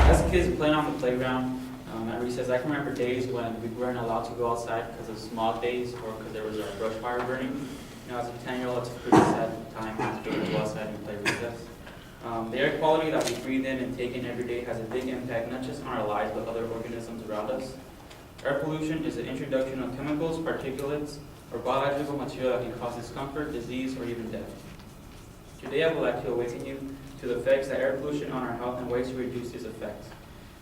As kids playing on the playground at recess, I can remember days when we weren't allowed to go outside because of smog days or because there was a brush fire burning. As a 10-year-old, it's a pretty sad time to be able to go outside and play recess. The air quality that we breathe in and take in every day has a big impact not just on our lives but other organisms around us. Air pollution is the introduction of chemicals, particulates, or biological material that can cause discomfort, disease, or even death. Today I would like to awaken you to the effects that air pollution on our health and ways to reduce these effects.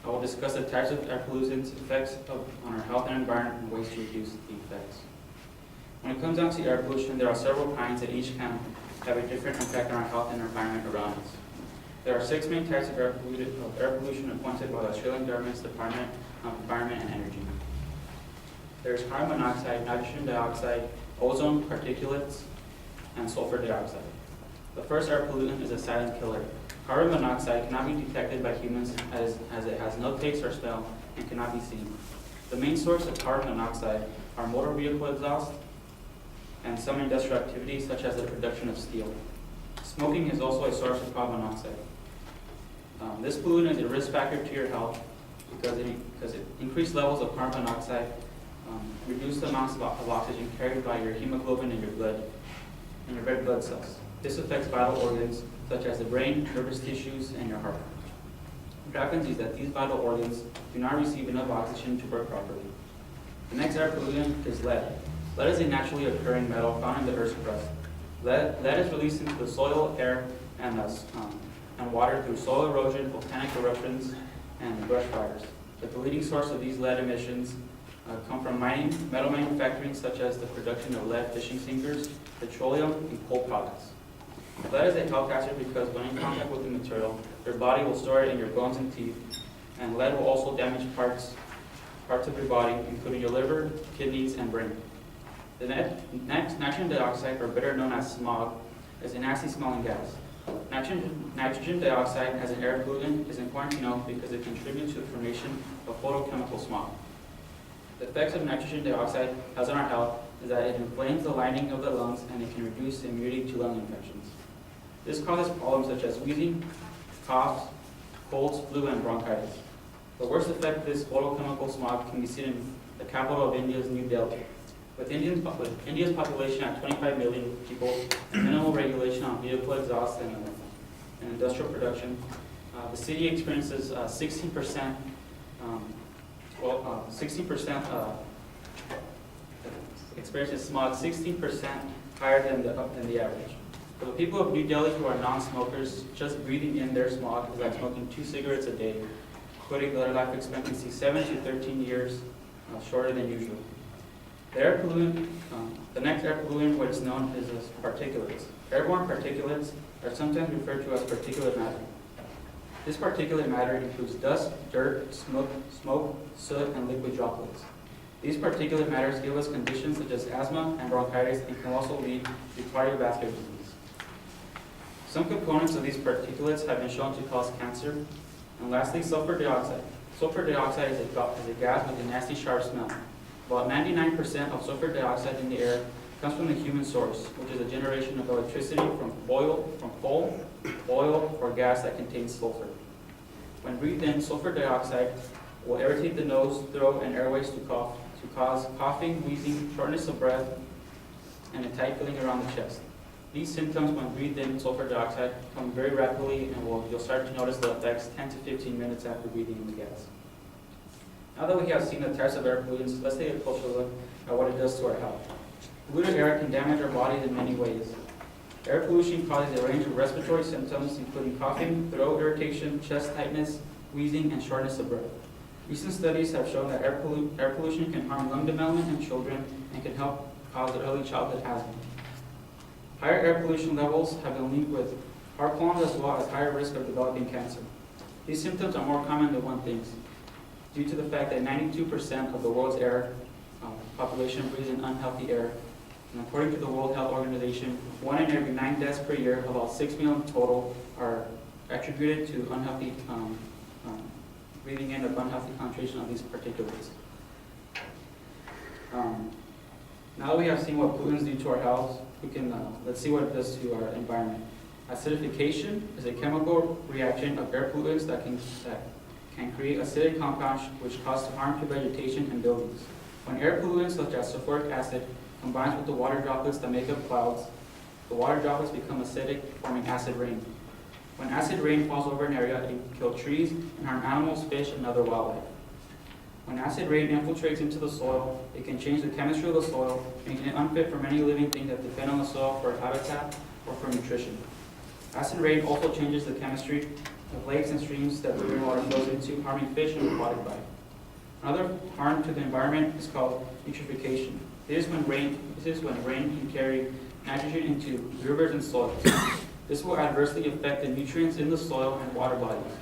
I will discuss the types of air pollutants, effects on our health and environment, and ways to reduce the effects. When it comes down to air pollution, there are several kinds that each can have a different impact on our health and environment around us. There are 6 main types of air pollution appointed by the Australian government's Department of Environment and Energy. There is carbon monoxide, nitrogen dioxide, ozone particulates, and sulfur dioxide. The first air pollutant is a silent killer. Carbon monoxide cannot be detected by humans as it has no taste or smell and cannot be seen. The main source of carbon monoxide are motor vehicle exhaust and some industrial activities such as the production of steel. Smoking is also a source of carbon monoxide. This pollutant is a risk factor to your health because increased levels of carbon monoxide reduce the amounts of oxygen carried by your hemoglobin in your blood and your red blood cells. This affects vital organs such as the brain, nervous tissues, and your heart. What happens is that these vital organs do not receive enough oxygen to work properly. The next air pollutant is lead. Lead is a naturally occurring metal found in the Earth's crust. Lead is released into the soil, air, and water through soil erosion, volcanic eruptions, and brush fires. But the leading source of these lead emissions come from mining, metal manufacturing, such as the production of lead fishing sinkers, petroleum, and coal products. Lead is a health hazard because when in contact with the material, your body will store it in your bones and teeth, and lead will also damage parts of your body, including your liver, kidneys, and brain. The next, nitrogen dioxide, or better known as smog, is a nasty smelling gas. Nitrogen dioxide as an air pollutant is important to know because it contributes to the formation of photochemical smog. The effects of nitrogen dioxide has on our health is that it inflames the lining of the lungs and it can reduce immunity to lung infections. This causes problems such as wheezing, coughs, colds, flu, and bronchitis. The worst effect of this photochemical smog can be seen in the capital of India's New Delhi. With India's population at 25 million people and minimal regulation on vehicle exhaust and industrial production, the city experiences 16% experiences smog 16% higher than the average. For the people of New Delhi who are non-smokers, just breathing in their smog is like smoking 2 cigarettes a day, putting their life expectancy 7 to 13 years shorter than usual. The next air pollutant, what is known as particulates. Airborne particulates are sometimes referred to as particulate matter. This particulate matter includes dust, dirt, smoke, soot, and liquid droplets. These particulate matters give us conditions such as asthma and bronchitis and can also lead to cardiovascular disease. Some components of these particulates have been shown to cause cancer. And lastly, sulfur dioxide. Sulfur dioxide is a gas with a nasty sharp smell. About 99% of sulfur dioxide in the air comes from the human source, which is a generation of electricity from coal, oil, or gas that contains sulfur. When breathed in, sulfur dioxide will irritate the nose, throat, and airways to cause coughing, wheezing, shortness of breath, and a tight feeling around the chest. These symptoms when breathed in sulfur dioxide come very rapidly, and you'll start to notice the effects 10 to 15 minutes after breathing in the gas. Now that we have seen the types of air pollutants, let's take a closer look at what it does to our health. Polluted air can damage our bodies in many ways. Air pollution causes a range of respiratory symptoms, including coughing, throat irritation, chest tightness, wheezing, and shortness of breath. Recent studies have shown that air pollution can harm lung development in children and can help cause early childhood asthma. Higher air pollution levels have been linked with heart problems as well as higher risk of developing cancer. These symptoms are more common than one thinks, due to the fact that 92% of the world's air population breathes in unhealthy air. And according to the World Health Organization, 1 in every 9 deaths per year, about 6 million total, are attributed to unhealthy breathing in of unhealthy concentration of these particulates. Now that we have seen what pollutants do to our health, let's see what it does to our environment. Acidification is a chemical reaction of air pollutants that can and create acidic compounds which cause harm to vegetation and buildings. When air pollutants such as sulfuric acid combines with the water droplets that make up clouds, the water droplets become acidic, forming acid rain. When acid rain falls over an area, it can kill trees and harm animals, fish, and other wildlife. When acid rain infiltrates into the soil, it can change the chemistry of the soil, making it unfit for many living things that depend on the soil for habitat or for nutrition. Acid rain also changes the chemistry of lakes and streams that the rainwater flows into, harming fish and aquatic life. Another harm to the environment is called eutrophication. This is when rain can carry nitrogen into rivers and soils. This will adversely affect the nutrients in the soil and water bodies.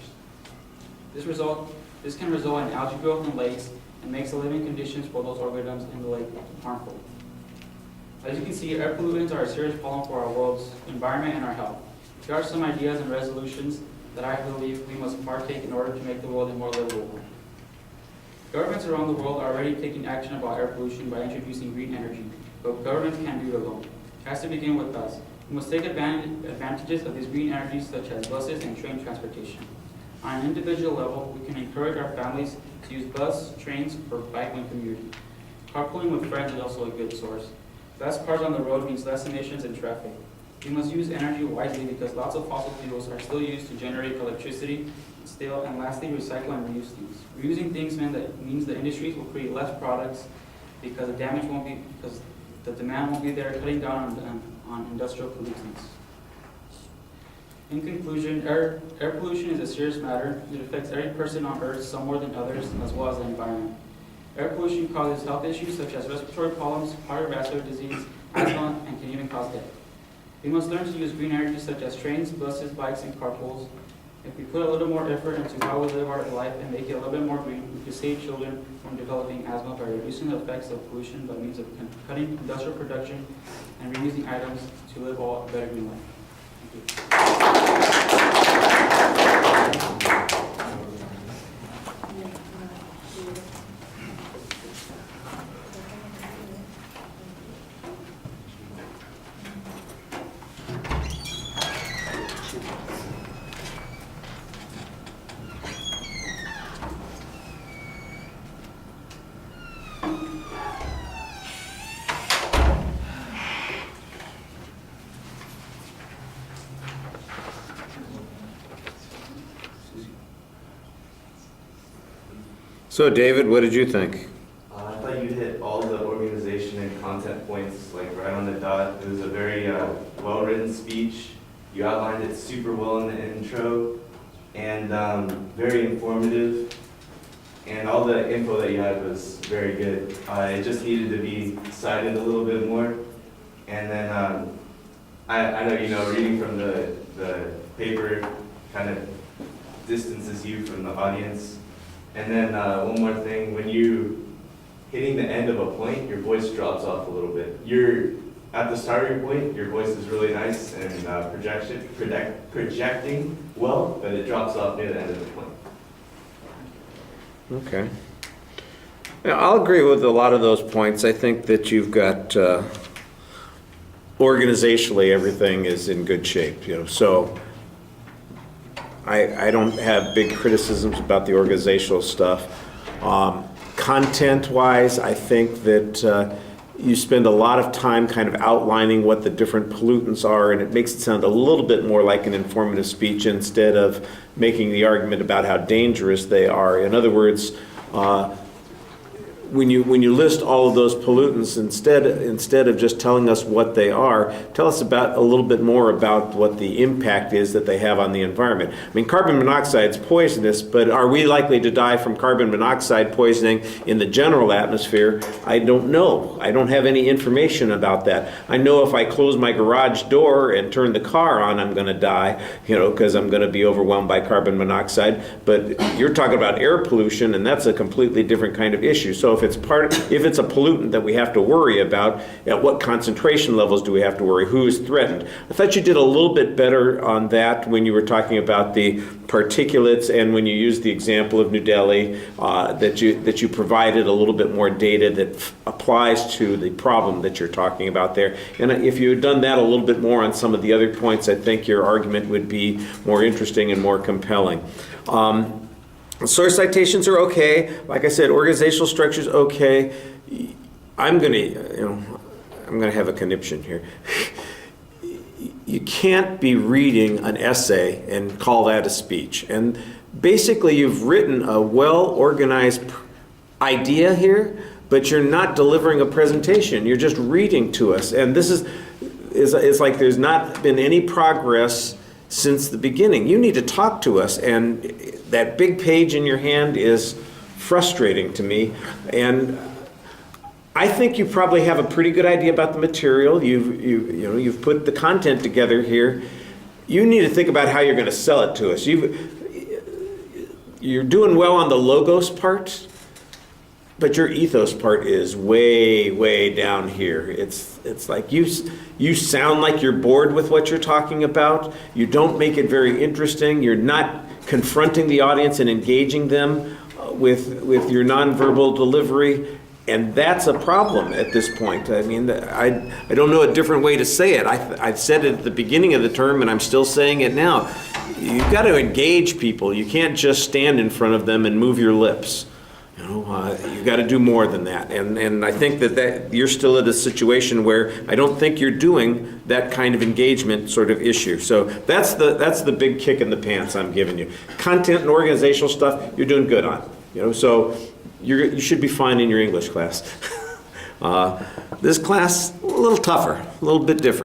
This can result in algae growth in lakes and makes the living conditions for those organisms in the lake harmful. As you can see, air pollutants are a serious problem for our world's environment and our health. Here are some ideas and resolutions that I believe we must partake in order to make the world a more livable one. Governments around the world are already taking action about air pollution by introducing green energy, but governments can't do it alone. It has to begin with us. We must take advantages of these green energies such as buses and train transportation. On an individual level, we can encourage our families to use bus, trains, or bike when commuting. Carpooling with friends is also a good source. Less cars on the road means less emissions and traffic. We must use energy wisely because lots of fossil fuels are still used to generate electricity, still, and lastly, recycle and reuse things. Reusing things means the industries will create less products because the demand won't be there, cutting down on industrial pollutants. In conclusion, air pollution is a serious matter. It affects every person on Earth, some more than others, as well as the environment. Air pollution causes health issues such as respiratory problems, cardiovascular disease, asthma, and can even cause death. We must learn to use green energy such as trains, buses, bikes, and carpools. If we put a little more effort into how we live our life and make it a little bit more green, we could save children from developing asthma by reducing the effects of pollution by means of cutting industrial production and reusing items to live a better green life. Thank you. So, David, what did you think? I thought you hit all the organization and content points like right on the dot. It was a very well-written speech. You outlined it super well in the intro and very informative. And all the info that you had was very good. It just needed to be cited a little bit more. And then I know, reading from the paper kind of distances you from the audience. And then one more thing, when you hitting the end of a point, your voice drops off a little bit. You're at the start of your point, your voice is really nice and projecting well, but it drops off near the end of the point. Okay. Yeah, I'll agree with a lot of those points. I think that you've got organizationally everything is in good shape. So I don't have big criticisms about the organizational stuff. Content-wise, I think that you spend a lot of time kind of outlining what the different pollutants are, and it makes it sound a little bit more like an informative speech instead of making the argument about how dangerous they are. In other words, when you list all of those pollutants, instead of just telling us what they are, tell us about a little bit more about what the impact is that they have on the environment. I mean, carbon monoxide is poisonous, but are we likely to die from carbon monoxide poisoning in the general atmosphere? I don't know. I don't have any information about that. I know if I close my garage door and turn the car on, I'm going to die, because I'm going to be overwhelmed by carbon monoxide. But you're talking about air pollution, and that's a completely different kind of issue. So if it's a pollutant that we have to worry about, at what concentration levels do we have to worry? Who is threatened? I thought you did a little bit better on that when you were talking about the particulates and when you used the example of New Delhi, that you provided a little bit more data that applies to the problem that you're talking about there. And if you had done that a little bit more on some of the other points, I think your argument would be more interesting and more compelling. Source citations are okay. Like I said, organizational structure's okay. I'm gonna have a conniption here. You can't be reading an essay and call that a speech. And basically, you've written a well-organized idea here, but you're not delivering a presentation. You're just reading to us. And this is like there's not been any progress since the beginning. You need to talk to us, and that big page in your hand is frustrating to me. And I think you probably have a pretty good idea about the material. You've put the content together here. You need to think about how you're going to sell it to us. You're doing well on the logos part, but your ethos part is way, way down here. It's like you sound like you're bored with what you're talking about. You don't make it very interesting. You're not confronting the audience and engaging them with your nonverbal delivery. And that's a problem at this point. I mean, I don't know a different way to say it. I've said it at the beginning of the term, and I'm still saying it now. You've got to engage people. You can't just stand in front of them and move your lips. You've got to do more than that. And I think that you're still at a situation where I don't think you're doing that kind of engagement sort of issue. So that's the big kick in the pants I'm giving you. Content and organizational stuff, you're doing good on. So you should be fine in your English class. This class, a little tougher, a little bit different.